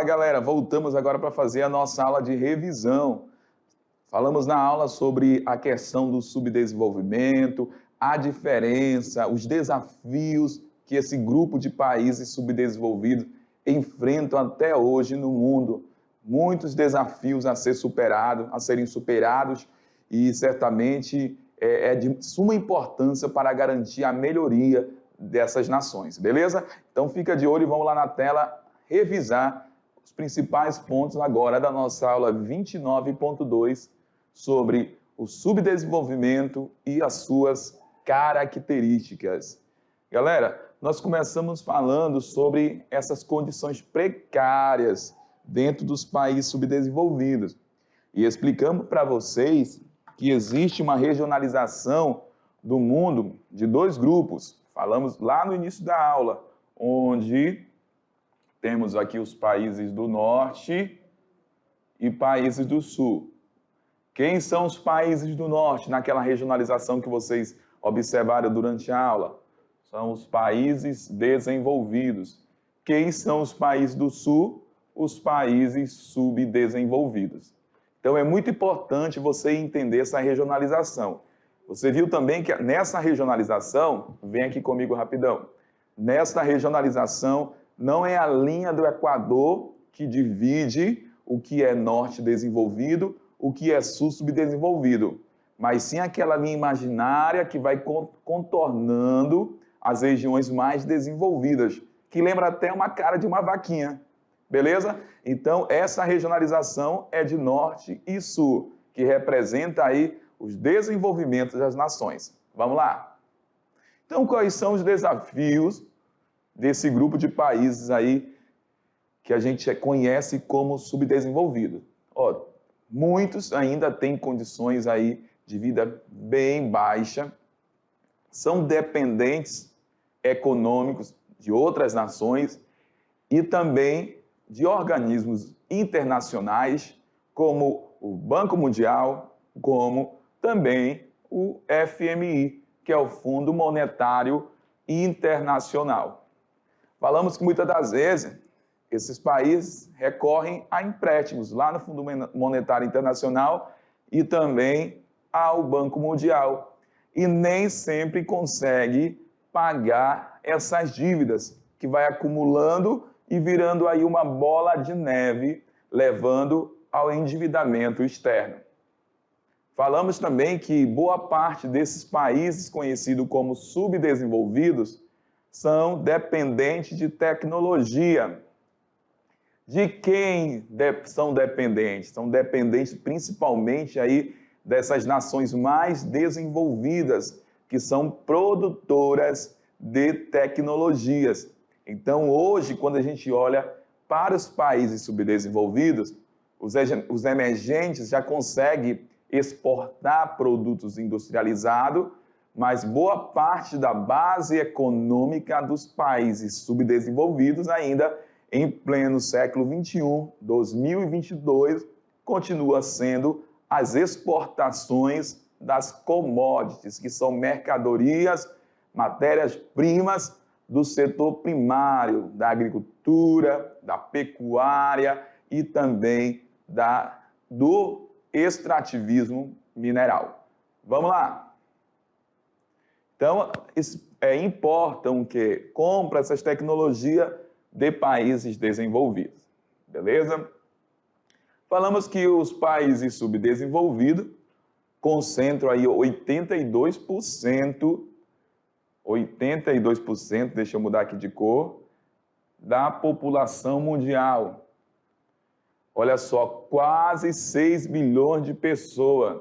Fala galera, voltamos agora para fazer a nossa aula de revisão. Falamos na aula sobre a questão do subdesenvolvimento, a diferença, os desafios que esse grupo de países subdesenvolvidos enfrentam até hoje no mundo. Muitos desafios a serem superados e certamente é de suma importância para garantir a melhoria dessas nações, beleza? Então fica de olho e vamos lá na tela revisar os principais pontos agora da nossa aula 29.2 sobre o subdesenvolvimento e as suas características. Galera, nós começamos falando sobre essas condições precárias dentro dos países subdesenvolvidos e explicamos para vocês que existe uma regionalização do mundo de dois grupos. Falamos lá no início da aula, onde temos aqui os países do norte e países do sul. Quem são os países do norte naquela regionalização que vocês observaram durante a aula? São os países desenvolvidos. Quem são os países do sul? Os países subdesenvolvidos. Então é muito importante você entender essa regionalização. Você viu também que nessa regionalização, vem aqui comigo rapidão, nessa regionalização não é a linha do Equador que divide o que é norte desenvolvido, o que é sul subdesenvolvido, mas sim aquela linha imaginária que vai contornando as regiões mais desenvolvidas, que lembra até uma cara de uma vaquinha, beleza? Então essa regionalização é de norte e sul, que representa aí os desenvolvimentos das nações. Vamos lá? Então quais são os desafios desse grupo de países aí que a gente conhece como subdesenvolvido? Muitos ainda têm condições aí de vida bem baixa, são dependentes econômicos de outras nações e também de organismos internacionais, como o Banco Mundial, como também o FMI, que é o Fundo Monetário Internacional. Falamos que muitas das vezes esses países recorrem a empréstimos lá no Fundo Monetário Internacional e também ao Banco Mundial. E nem sempre consegue pagar essas dívidas, que vai acumulando e virando aí uma bola de neve, levando ao endividamento externo. Falamos também que boa parte desses países conhecidos como subdesenvolvidos são dependentes de tecnologia. De quem são dependentes? São dependentes principalmente aí dessas nações mais desenvolvidas, que são produtoras de tecnologias. Então, hoje, quando a gente olha para os países subdesenvolvidos, os emergentes já conseguem exportar produtos industrializados, mas boa parte da base econômica dos países subdesenvolvidos ainda em pleno século XXI, 2022, continua sendo as exportações das commodities, que são mercadorias, matérias-primas do setor primário, da agricultura, da pecuária e também do extrativismo mineral. Vamos lá! Então, importam que compra essas tecnologias de países desenvolvidos, beleza? Falamos que os países subdesenvolvidos concentram aí 82%, deixa eu mudar aqui de cor, da população mundial. Olha só, quase 6 bilhões de pessoas.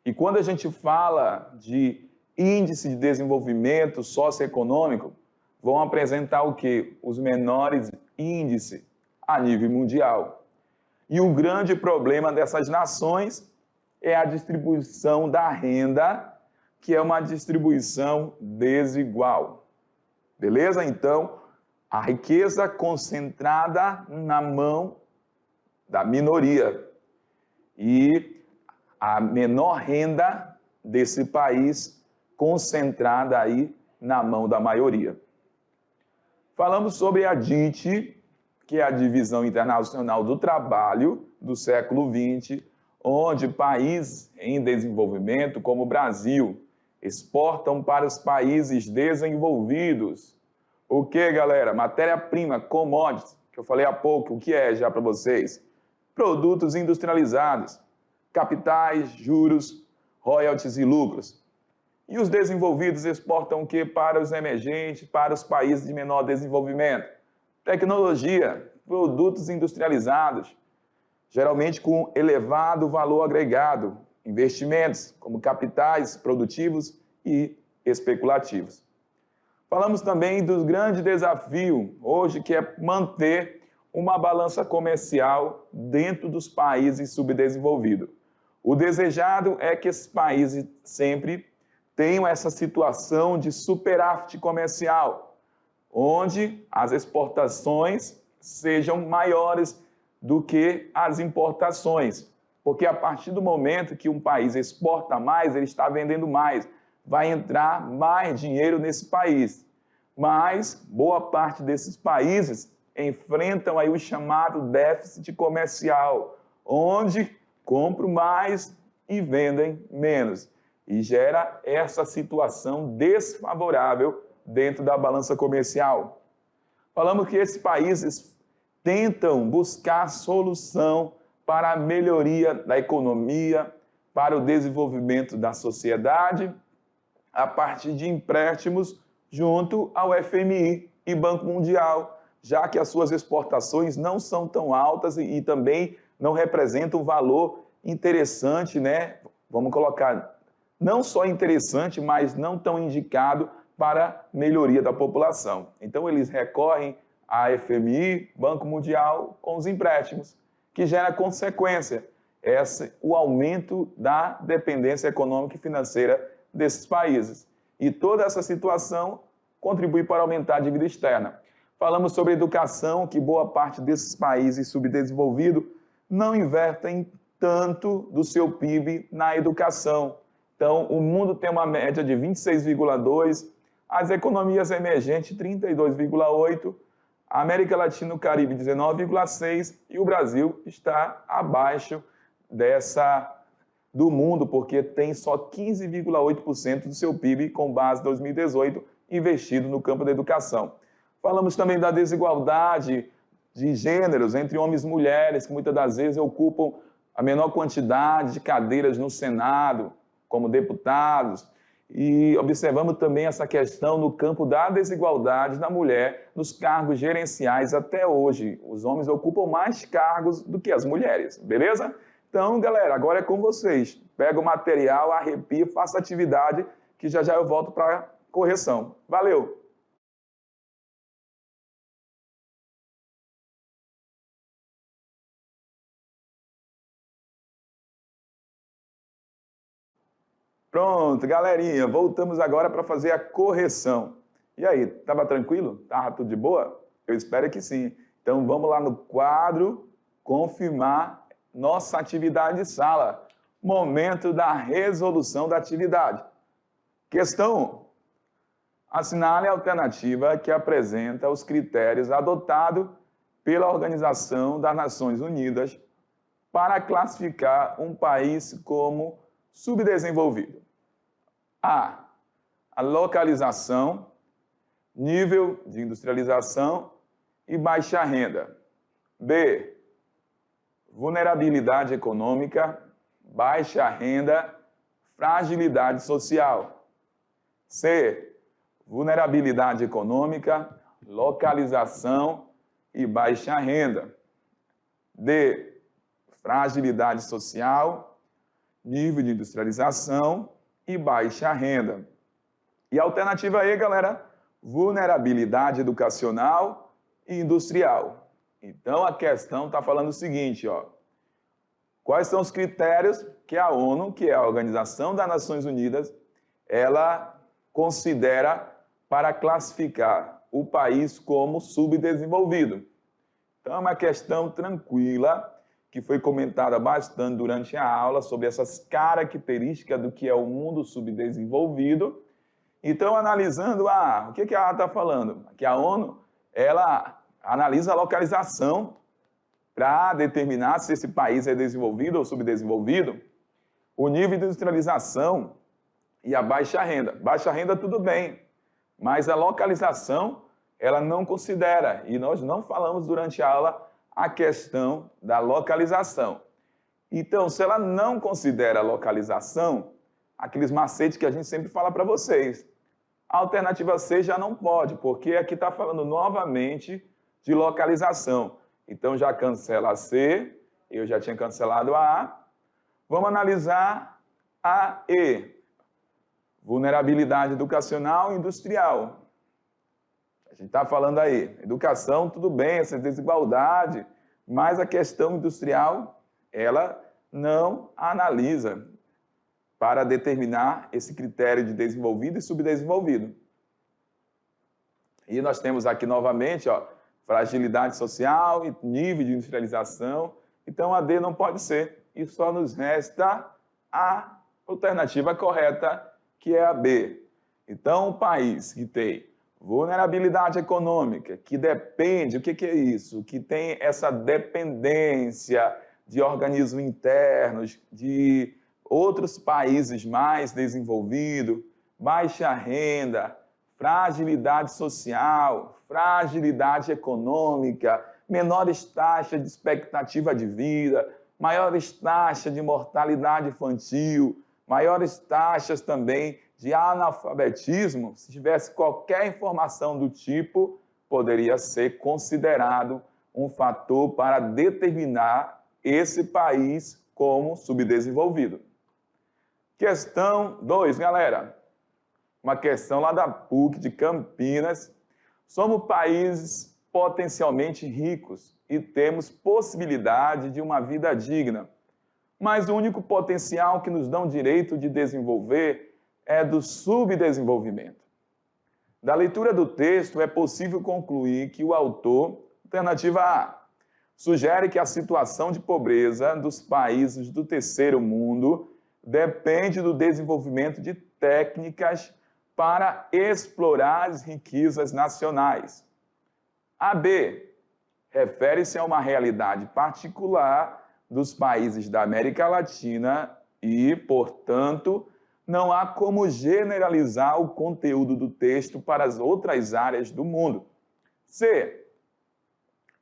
E quando a gente fala de índice de desenvolvimento socioeconômico, vão apresentar o quê? Os menores índices a nível mundial. E o grande problema dessas nações é a distribuição da renda, que é uma distribuição desigual. Beleza? Então, a riqueza concentrada na mão da minoria e a menor renda desse país concentrada aí na mão da maioria. Falamos sobre a DIT, que é a divisão internacional do trabalho do século XX, onde países em desenvolvimento, como o Brasil, exportam para os países desenvolvidos. O que, galera? Matéria-prima, commodities, que eu falei há pouco, o que é já para vocês? Produtos industrializados, capitais, juros, royalties e lucros. E os desenvolvidos exportam o que para os emergentes, para os países de menor desenvolvimento? Tecnologia, produtos industrializados, geralmente com elevado valor agregado, investimentos como capitais produtivos e especulativos. Falamos também do grande desafio hoje, que é manter uma balança comercial dentro dos países subdesenvolvidos. O desejado é que esses países sempre tenham essa situação de superávit comercial, onde as exportações sejam maiores do que as importações. Porque a partir do momento que um país exporta mais, ele está vendendo mais, vai entrar mais dinheiro nesse país. Mas boa parte desses países enfrentam aí o chamado déficit comercial, onde compram mais e vendem menos. E gera essa situação desfavorável dentro da balança comercial. Falamos que esses países tentam buscar solução para a melhoria da economia, para o desenvolvimento da sociedade, a partir de empréstimos junto ao FMI e Banco Mundial, já que as suas exportações não são tão altas e também não representam um valor interessante, né? Vamos colocar, não só interessante, mas não tão indicado para melhoria da população. Então, eles recorrem a FMI, Banco Mundial, com os empréstimos, que gera consequência, o aumento da dependência econômica e financeira desses países. E toda essa situação contribui para aumentar a dívida externa. Falamos sobre educação, que boa parte desses países subdesenvolvidos não investem tanto do seu PIB na educação. Então, o mundo tem uma média de 26,2%, as economias emergentes 32,8%, a América Latina e o Caribe 19,6% e o Brasil está abaixo do mundo, porque tem só 15,8% do seu PIB com base em 2018 investido no campo da educação. Falamos também da desigualdade de gêneros entre homens e mulheres, que muitas das vezes ocupam a menor quantidade de cadeiras no Senado, como deputados, e observamos também essa questão no campo da desigualdade da mulher nos cargos gerenciais até hoje. Os homens ocupam mais cargos do que as mulheres, beleza? Então, galera, agora é com vocês. Pega o material, arrepia, faça atividade, que já já eu volto para a correção. Valeu! Pronto, galerinha, voltamos agora para fazer a correção. E aí, estava tranquilo? Estava tudo de boa? Eu espero que sim. Então, vamos lá no quadro, confirmar nossa atividade de sala. Momento da resolução da atividade. Questão 1. Assinale a alternativa que apresenta os critérios adotados pela Organização das Nações Unidas para classificar um país como subdesenvolvido. A localização, nível de industrialização e baixa renda. B, vulnerabilidade econômica, baixa renda, fragilidade social. C, vulnerabilidade econômica, localização e baixa renda. D, fragilidade social, nível de industrialização e baixa renda. E a alternativa aí, galera, vulnerabilidade educacional e industrial. Então, a questão está falando o seguinte, ó. Quais são os critérios que a ONU, que é a Organização das Nações Unidas, ela considera para classificar o país como subdesenvolvido? Então, é uma questão tranquila, que foi comentada bastante durante a aula sobre essas características do que é o mundo subdesenvolvido. Então, analisando, o que a está falando? Que a ONU, ela analisa a localização para determinar se esse país é desenvolvido ou subdesenvolvido, o nível de industrialização e a baixa renda. Baixa renda tudo bem, mas a localização ela não considera, e nós não falamos durante a aula a questão da localização. Então, se ela não considera a localização, aqueles macetes que a gente sempre fala para vocês, a alternativa C já não pode, porque aqui está falando novamente de localização. Então, já cancela a C, eu já tinha cancelado a A. Vamos analisar a E. Vulnerabilidade educacional e industrial. A gente está falando aí, educação, tudo bem, essa desigualdade, mas a questão industrial, ela não analisa para determinar esse critério de desenvolvido e subdesenvolvido. E nós temos aqui novamente, ó, fragilidade social e nível de industrialização. Então, a D não pode ser. E só nos resta a alternativa correta, que é a B. Então, o país que tem vulnerabilidade econômica, que depende, o que é isso? Que tem essa dependência de organismos internos, de outros países mais desenvolvidos, baixa renda, fragilidade social, fragilidade econômica, menores taxas de expectativa de vida, maiores taxas de mortalidade infantil, maiores taxas também de analfabetismo. Se tivesse qualquer informação do tipo, poderia ser considerado um fator para determinar esse país como subdesenvolvido. Questão 2, galera. Uma questão lá da PUC de Campinas. Somos países potencialmente ricos e temos possibilidade de uma vida digna. Mas o único potencial que nos dá o direito de desenvolver é do subdesenvolvimento. Da leitura do texto, é possível concluir que o autor, alternativa A, sugere que a situação de pobreza dos países do terceiro mundo depende do desenvolvimento de técnicas para explorar as riquezas nacionais. A B, refere-se a uma realidade particular dos países da América Latina e, portanto, não há como generalizar o conteúdo do texto para as outras áreas do mundo. C,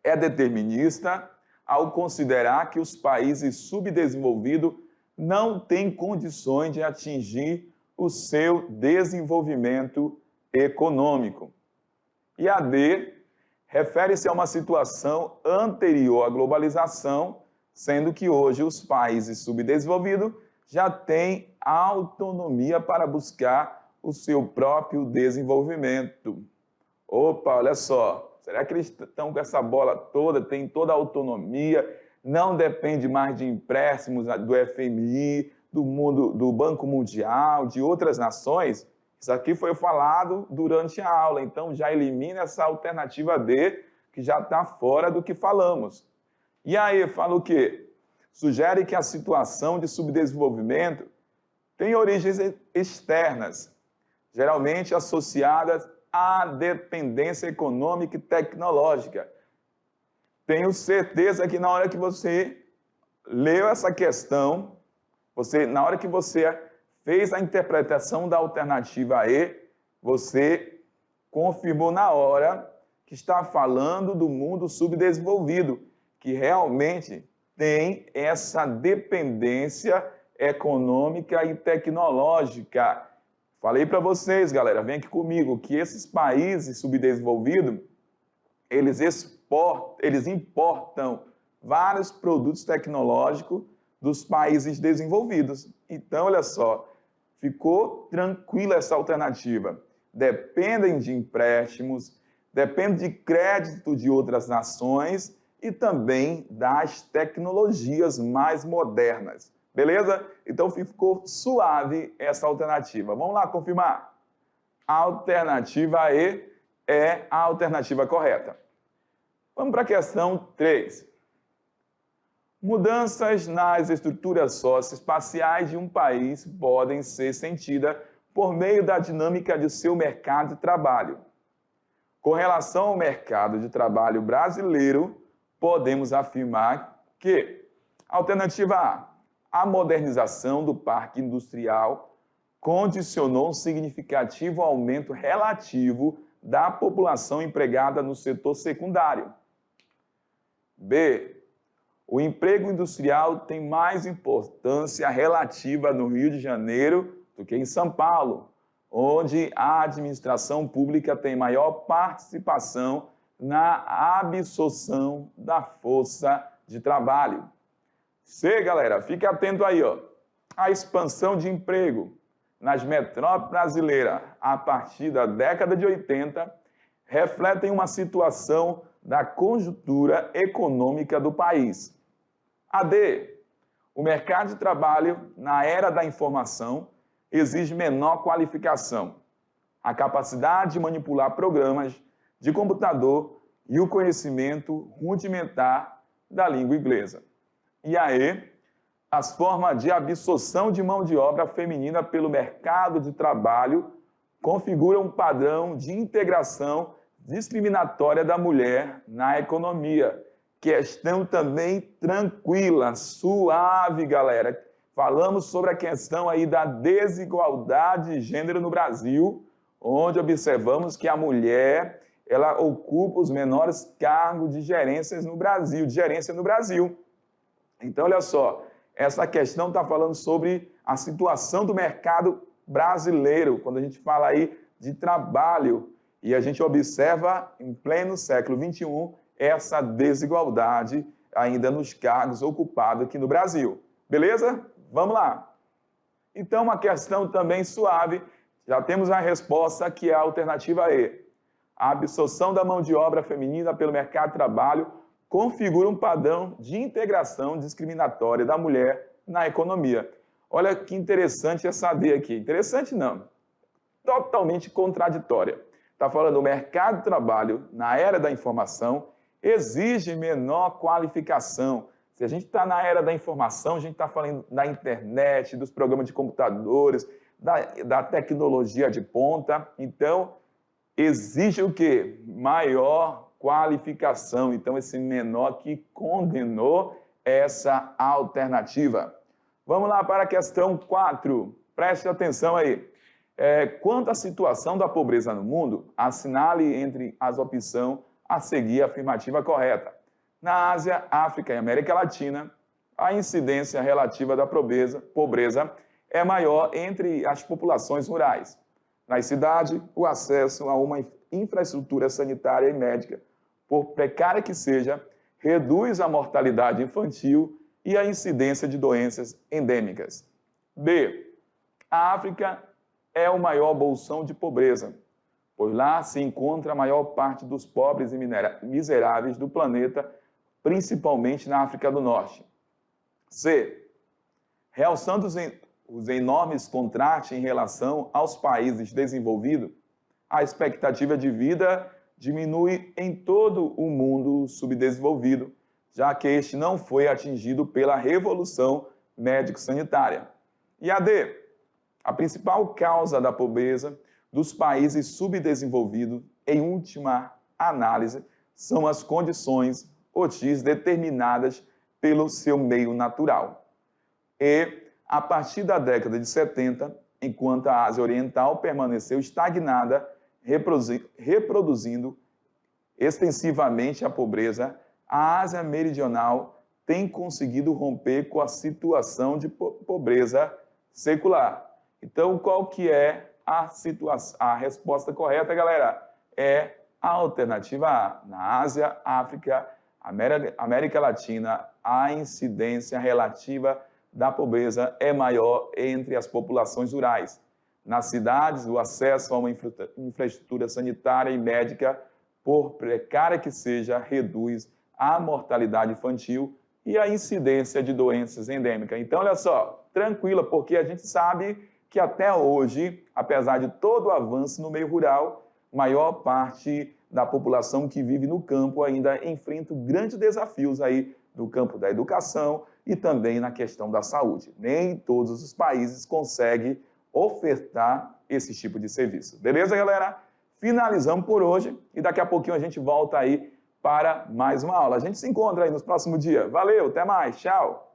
é determinista ao considerar que os países subdesenvolvidos não têm condições de atingir o seu desenvolvimento econômico. E a D, refere-se a uma situação anterior à globalização, sendo que hoje os países subdesenvolvidos já têm autonomia para buscar o seu próprio desenvolvimento. Opa, olha só, será que eles estão com essa bola toda, tem toda a autonomia, não depende mais de empréstimos do FMI, do Banco Mundial, de outras nações? Isso aqui foi falado durante a aula, então já elimina essa alternativa D, que já está fora do que falamos. E aí, fala o quê? Sugere que a situação de subdesenvolvimento tem origens externas, geralmente associadas à dependência econômica e tecnológica. Tenho certeza que na hora que você leu essa questão, na hora que você fez a interpretação da alternativa E, você confirmou na hora que está falando do mundo subdesenvolvido, que realmente tem essa dependência econômica e tecnológica. Falei para vocês, galera, vem aqui comigo, que esses países subdesenvolvidos, eles importam vários produtos tecnológicos dos países desenvolvidos. Então, olha só, ficou tranquila essa alternativa. Dependem de empréstimos, dependem de crédito de outras nações e também das tecnologias mais modernas. Beleza? Então, ficou suave essa alternativa. Vamos lá confirmar. A alternativa E é a alternativa correta. Vamos para a questão 3. Mudanças nas estruturas socioespaciais de um país podem ser sentidas por meio da dinâmica de seu mercado de trabalho. Com relação ao mercado de trabalho brasileiro, podemos afirmar que, alternativa A modernização do parque industrial condicionou um significativo aumento relativo da população empregada no setor secundário. B. O emprego industrial tem mais importância relativa no Rio de Janeiro do que em São Paulo, onde a administração pública tem maior participação na absorção da força de trabalho. C, galera, fique atento aí, ó. A expansão de emprego nas metrópoles brasileiras a partir da década de 80 refletem uma situação da conjuntura econômica do país. A D, o mercado de trabalho na era da informação exige menor qualificação, a capacidade de manipular programas de computador e o conhecimento rudimentar da língua inglesa. E a E, as formas de absorção de mão de obra feminina pelo mercado de trabalho configuram um padrão de integração discriminatória da mulher na economia. Questão também tranquila, suave, galera. Falamos sobre a questão aí da desigualdade de gênero no Brasil, onde observamos que a mulher, ela ocupa os menores cargos de gerência no Brasil. Então, olha só, essa questão está falando sobre a situação do mercado brasileiro, quando a gente fala aí de trabalho, e a gente observa em pleno século XXI essa desigualdade ainda nos cargos ocupados aqui no Brasil. Beleza? Vamos lá. Então, uma questão também suave, já temos a resposta que é a alternativa E. A absorção da mão de obra feminina pelo mercado de trabalho configura um padrão de integração discriminatória da mulher na economia. Olha que interessante essa D aqui. Interessante não, totalmente contraditória. Está falando o mercado de trabalho na era da informação exige menor qualificação. Se a gente está na era da informação, a gente está falando da internet, dos programas de computadores, da tecnologia de ponta. Então, exige o quê? Maior qualificação. Então, esse menor que condenou essa alternativa. Vamos lá para a questão 4. Preste atenção aí. Quanto à situação da pobreza no mundo, assinale entre as opções a seguir a afirmativa correta. Na Ásia, África e América Latina, a incidência relativa da pobreza é maior entre as populações rurais. Nas cidades, o acesso a uma infraestrutura sanitária e médica, por precária que seja, reduz a mortalidade infantil e a incidência de doenças endêmicas. B. A África é o maior bolsão de pobreza, pois lá se encontra a maior parte dos pobres e miseráveis do planeta, principalmente na África do Norte. C. Realçando os enormes contrastes em relação aos países desenvolvidos, a expectativa de vida diminui em todo o mundo subdesenvolvido, já que este não foi atingido pela revolução médico-sanitária. E a D. A principal causa da pobreza dos países subdesenvolvidos, em última análise, são as condições hostis determinadas pelo seu meio natural. E, a partir da década de 70, enquanto a Ásia Oriental permaneceu estagnada, reproduzindo extensivamente a pobreza, a Ásia Meridional tem conseguido romper com a situação de pobreza secular. Então, qual que é a resposta correta, galera? É a alternativa A. Na Ásia, África, América Latina, a incidência relativa da pobreza é maior entre as populações rurais. Nas cidades, o acesso a uma infraestrutura sanitária e médica, por precária que seja, reduz a mortalidade infantil e a incidência de doenças endêmicas. Então, olha só, tranquila, porque a gente sabe que até hoje, apesar de todo o avanço no meio rural, maior parte da população que vive no campo ainda enfrenta grandes desafios aí no campo da educação e também na questão da saúde. Nem todos os países conseguem ofertar esse tipo de serviço. Beleza, galera? finalizamos por hoje e daqui a pouquinho a gente volta aí para mais uma aula. A gente se encontra aí nos próximos dias. Valeu, até mais, tchau!